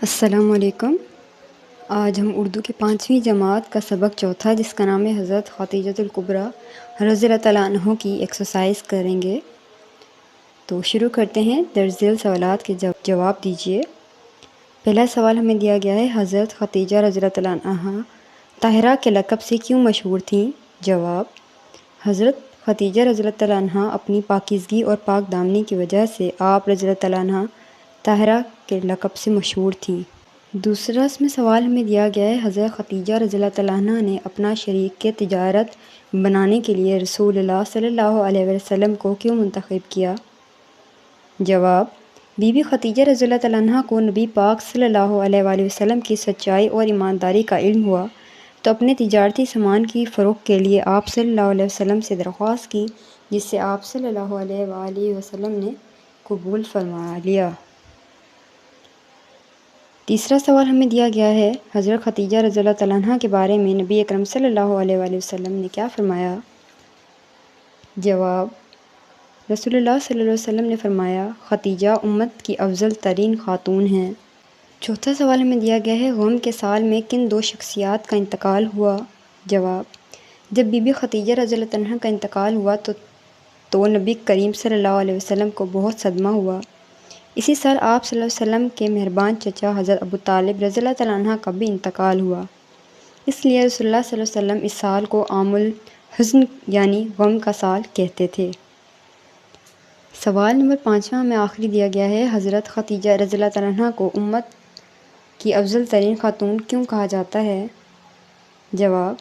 السلام علیکم۔ آج ہم اردو کی 5ویں جماعت کا سبق چوتھا جس کا نام ہے حضرت خدیجۃ الکبریٰ رضی اللہ تعالیٰ عنہ کی ایکسرسائز کریں گے۔ تو شروع کرتے ہیں۔ درج ذیل سوالات کے جواب دیجیے۔ پہلا سوال ہمیں دیا گیا ہے، حضرت خدیجہ رضی اللہ تعالیٰ عنہ طاہرہ کے لقب سے کیوں مشہور تھیں؟ جواب: حضرت خدیجہ رضی اللہ تعالیٰ عنہ اپنی پاکیزگی اور پاک دامنی کی وجہ سے آپ رضی اللہ تعالیٰ عنہ طاہرہ کے لقب سے مشہور تھیں۔ دوسرا اس میں سوال ہمیں دیا گیا ہے، حضرت خدیجہ رضی اللہ تعالیٰ عنہ نے اپنا شریک کے تجارت بنانے کے لیے رسول اللہ صلی اللہ علیہ وسلم کو کیوں منتخب کیا؟ جواب: بی بی خدیجہ رضی اللہ تعالیٰ عنہ کو نبی پاک صلی اللہ علیہ وآلہ وسلم کی سچائی اور ایمانداری کا علم ہوا تو اپنے تجارتی سامان کی فروخت کے لیے آپ صلی اللہ علیہ وسلم سے درخواست کی، جس سے آپ صلی اللہ علیہ وآلہ وسلم نے قبول فرما لیا۔ تیسرا سوال ہمیں دیا گیا ہے، حضرت خدیجہ رضی اللہ تعالیٰ عنہ کے بارے میں نبی اکرم صلی اللہ علیہ وآلہ وسلم نے کیا فرمایا؟ جواب: رسول اللہ صلی اللہ علیہ وسلم نے فرمایا، خدیجہ امت کی افضل ترین خاتون ہیں۔ چوتھا سوال ہمیں دیا گیا ہے، غم کے سال میں کن دو شخصیات کا انتقال ہوا؟ جواب: جب بی بی خدیجہ رضی اللہ عنہ کا انتقال ہوا تو نبی کریم صلی اللہ علیہ وسلم کو بہت صدمہ ہوا۔ اسی سال آپ صلی اللہ علیہ وسلم کے مہربان چچا حضرت ابو طالب رضی اللہ تعالیٰ عنہ کا بھی انتقال ہوا، اس لیے رسول اللہ صلی اللہ علیہ وسلم اس سال کو عام الحزن یعنی غم کا سال کہتے تھے۔ سوال نمبر 5واں میں آخری دیا گیا ہے، حضرت خدیجہ رضی اللہ تعالیٰ عنہ کو امت کی افضل ترین خاتون کیوں کہا جاتا ہے؟ جواب: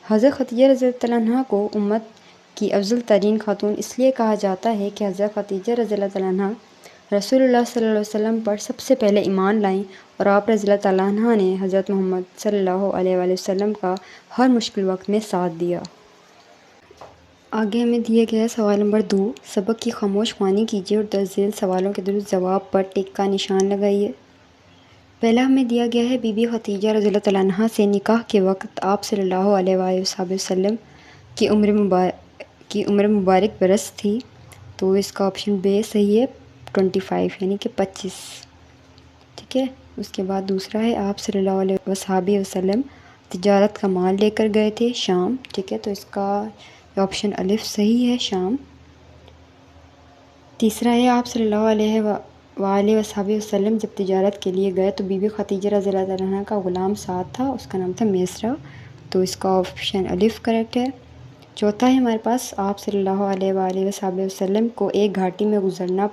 حضرت خدیجہ رضی اللہ تعالیٰ عنہ کو امت کی افضل ترین خاتون اس لیے کہا جاتا ہے کہ حضرت خدیجہ رضی اللہ تعالیٰ عنہ رسول اللہ صلی اللہ علیہ وسلم پر سب سے پہلے ایمان لائیں اور آپ رضی اللہ تعالیٰ عنہ نے حضرت محمد صلی اللہ علیہ وآلہ وسلم کا ہر مشکل وقت میں ساتھ دیا۔ آگے ہمیں دیا گیا ہے سوال نمبر 2، سبق کی خاموش خوانی کیجیے اور درج ذیل سوالوں کے درست جواب پر ٹک کا نشان لگائیے۔ پہلا ہمیں دیا گیا ہے، بی بی خدیجہ رضی اللہ تعالیٰ عنہ سے نکاح کے وقت آپ صلی اللہ علیہ وآلہ وسلم کی عمر مبارک برس تھی؟ تو اس کا آپشن بے صحیح ہے، 25 یعنی کہ 25، ٹھیک ہے۔ اس کے بعد دوسرا ہے، آپ صلی اللہ علیہ وسلم تجارت کا مال لے کر گئے تھے شام، ٹھیک ہے، تو اس کا آپشن الف صحیح ہے، شام۔ تیسرا ہے، آپ صلی اللہ علیہ وآلہ وسلم جب تجارت کے لیے گئے تو بی بی خدیجہ رضی اللہ تعالیٰ عنہ کا غلام ساتھ تھا، اس کا نام تھا میسرہ، تو اس کا آپشن الف کریکٹ ہے۔ چوتھا ہے ہمارے پاس، آپ صلی اللہ علیہ وآلہ وسلم کو ایک گھاٹی میں گزارنا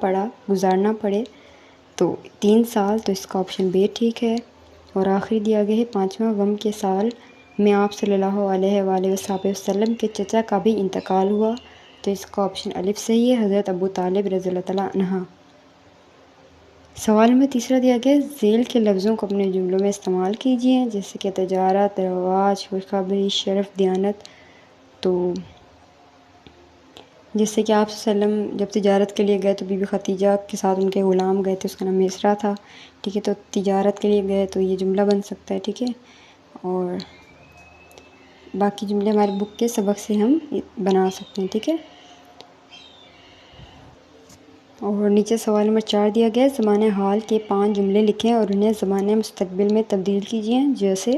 پڑے تو 3 سال، تو اس کا آپشن بے ٹھیک ہے۔ اور آخری دیا گیا ہے 5واں، غم کے سال میں آپ صلی اللہ علیہ وآلہ وسلم کے چچا کا بھی انتقال ہوا، تو اس کا آپشن الف صحیح ہے، حضرت ابو طالب رضی اللہ تعالیٰ عنہ۔ سوال میں تیسرا دیا گیا، ذیل کے لفظوں کو اپنے جملوں میں استعمال کیجیے، جیسے کہ تجارت، رواج، خوشخبری، شرف، دیانت۔ تو جیسے کہ آپ صلی اللہ علیہ وسلم جب تجارت کے لیے گئے تو بی بی خدیجہ کے ساتھ ان کے غلام گئے تھے، اس کا نام میسرہ تھا، ٹھیک ہے، تو تجارت کے لیے گئے تو یہ جملہ بن سکتا ہے، ٹھیک ہے۔ اور باقی جملے ہمارے بک کے سبق سے ہم بنا سکتے ہیں، ٹھیک ہے۔ اور نیچے سوال نمبر 4 دیا گیا ہے، زمانہ حال کے 5 جملے لکھیں اور انہیں زمانہ مستقبل میں تبدیل کیجیے، جیسے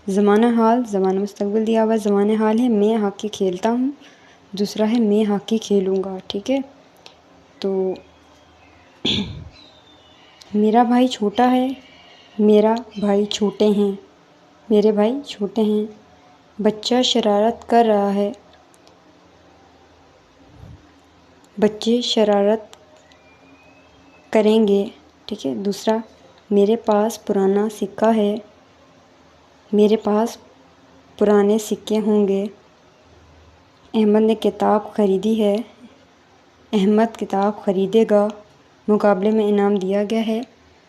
زمانہ حال، زمانہ مستقبل دیا ہوا ہے، زمانہ حال ہے میں ہاکی کھیلتا ہوں، دوسرا ہے میں ہاکی کھیلوں گا، ٹھیک ہے۔ تو میرا بھائی چھوٹا ہے، میرا بھائی چھوٹے ہیں، میرے بھائی چھوٹے ہیں، بچہ شرارت کر رہا ہے، بچے شرارت کریں گے، ٹھیک ہے۔ دوسرا، میرے پاس پرانا سکہ ہے، میرے پاس پرانے سکے ہوں گے، احمد نے کتاب خریدی ہے، احمد کتاب خریدے گا، مقابلے میں انعام دیا گیا ہے،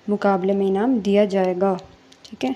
مقابلے میں انعام دیا جائے گا، ٹھیک ہے۔